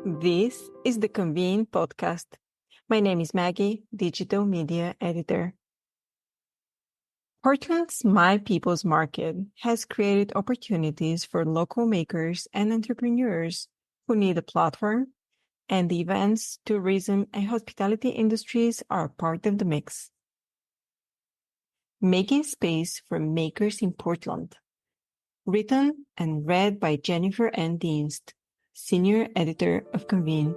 This is the Convene podcast. My name is Maggie, Digital Media Editor. Portland's My People's Market has created opportunities for local makers and entrepreneurs who need a platform, and the events, tourism, and hospitality industries are part of the mix. Making Space for Makers in Portland. Written and read by Jennifer N. Dienst, Senior Editor of Convene.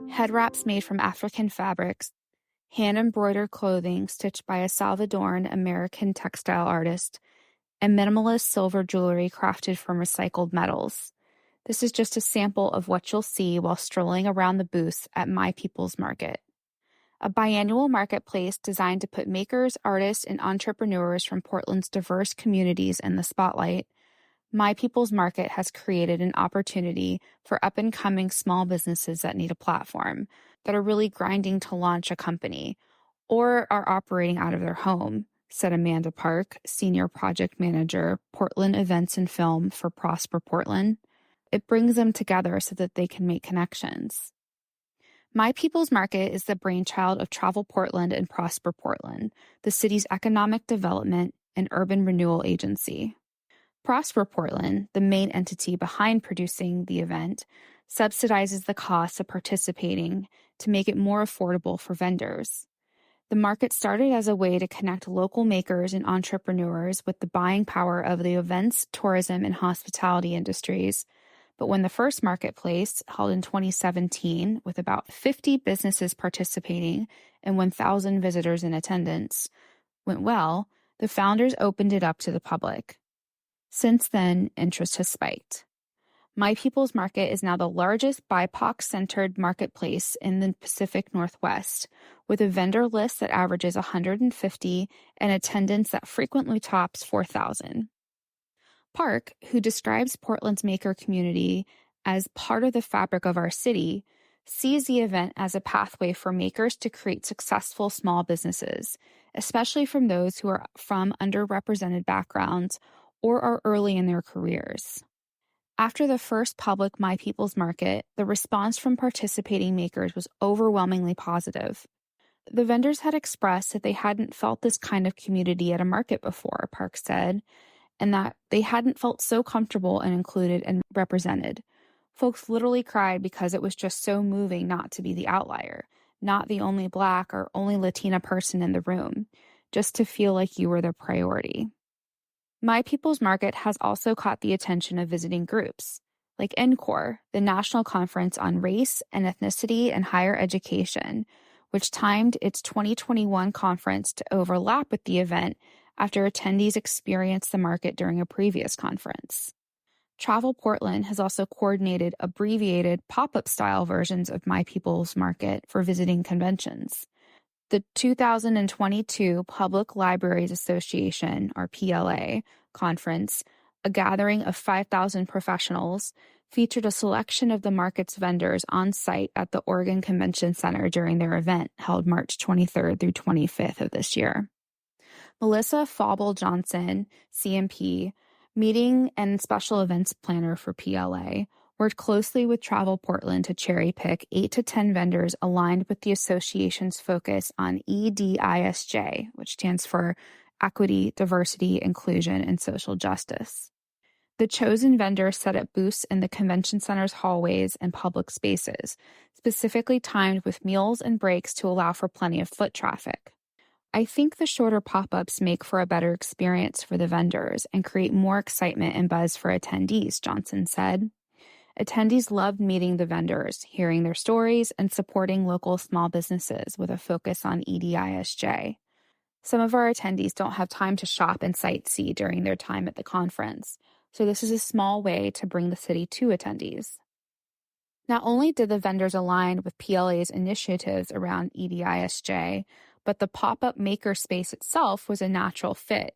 Head wraps made from African fabrics, hand-embroidered clothing stitched by a Salvadoran-American textile artist, and minimalist silver jewelry crafted from recycled metals. This is just a sample of what you'll see while strolling around the booths at My People's Market, a biannual marketplace designed to put makers, artists, and entrepreneurs from Portland's diverse communities in the spotlight. My People's Market has created an opportunity for up-and-coming small businesses that need a platform, that are really grinding to launch a company, or are operating out of their home, said Amanda Park, Senior Project Manager, Portland Events and Film for Prosper Portland. It brings them together so that they can make connections. My People's Market is the brainchild of Travel Portland and Prosper Portland, the city's economic development and urban renewal agency. Prosper Portland, the main entity behind producing the event, subsidizes the costs of participating to make it more affordable for vendors. The market started as a way to connect local makers and entrepreneurs with the buying power of the events, tourism, and hospitality industries. But when the first marketplace, held in 2017 with about 50 businesses participating and 1,000 visitors in attendance, went well, the founders opened it up to the public. Since then, interest has spiked. My People's Market is now the largest BIPOC-centered marketplace in the Pacific Northwest, with a vendor list that averages 150 and attendance that frequently tops 4,000. Park, who describes Portland's maker community as part of the fabric of our city, sees the event as a pathway for makers to create successful small businesses, especially from those who are from underrepresented backgrounds or are early in their careers. After the first public My People's Market, the response from participating makers was overwhelmingly positive. The vendors had expressed that they hadn't felt this kind of community at a market before, Park said, and that they hadn't felt so comfortable and included and represented. Folks literally cried because it was just so moving not to be the outlier, not the only Black or only Latina person in the room, just to feel like you were the priority. My People's Market has also caught the attention of visiting groups, like NCORE, the National Conference on Race and Ethnicity and Higher Education, which timed its 2021 conference to overlap with the event after attendees experienced the market during a previous conference. Travel Portland has also coordinated abbreviated pop-up style versions of My People's Market for visiting conventions. The 2022 Public Libraries Association, or PLA, conference, a gathering of 5,000 professionals, featured a selection of the market's vendors on site at the Oregon Convention Center during their event held March 23rd through 25th of this year. Melissa Fauble-Johnson, CMP, meeting and special events planner for PLA, worked closely with Travel Portland to cherry-pick 8 to 10 vendors aligned with the association's focus on EDISJ, which stands for Equity, Diversity, Inclusion, and Social Justice. The chosen vendors set up booths in the convention center's hallways and public spaces, specifically timed with meals and breaks to allow for plenty of foot traffic. I think the shorter pop-ups make for a better experience for the vendors and create more excitement and buzz for attendees, Johnson said. Attendees loved meeting the vendors, hearing their stories, and supporting local small businesses with a focus on EDISJ. Some of our attendees don't have time to shop and sightsee during their time at the conference, so this is a small way to bring the city to attendees. Not only did the vendors align with PLA's initiatives around EDISJ, but the pop-up maker space itself was a natural fit.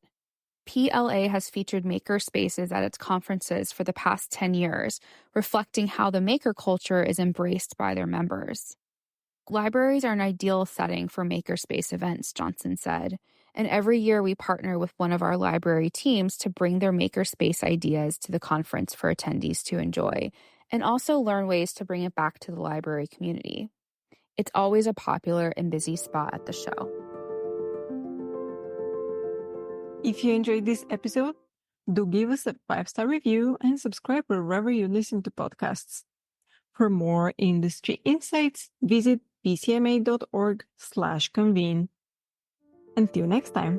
PLA has featured maker spaces at its conferences for the past 10 years, reflecting how the maker culture is embraced by their members. Libraries are an ideal setting for makerspace events, Johnson said, And every year we partner with one of our library teams to bring their makerspace ideas to the conference for attendees to enjoy, and also learn ways to bring it back to the library community. It's always a popular and busy spot at the show. If you enjoyed this episode, do give us a 5-star review and subscribe wherever you listen to podcasts. For more industry insights, visit pcma.org/convene. Until next time.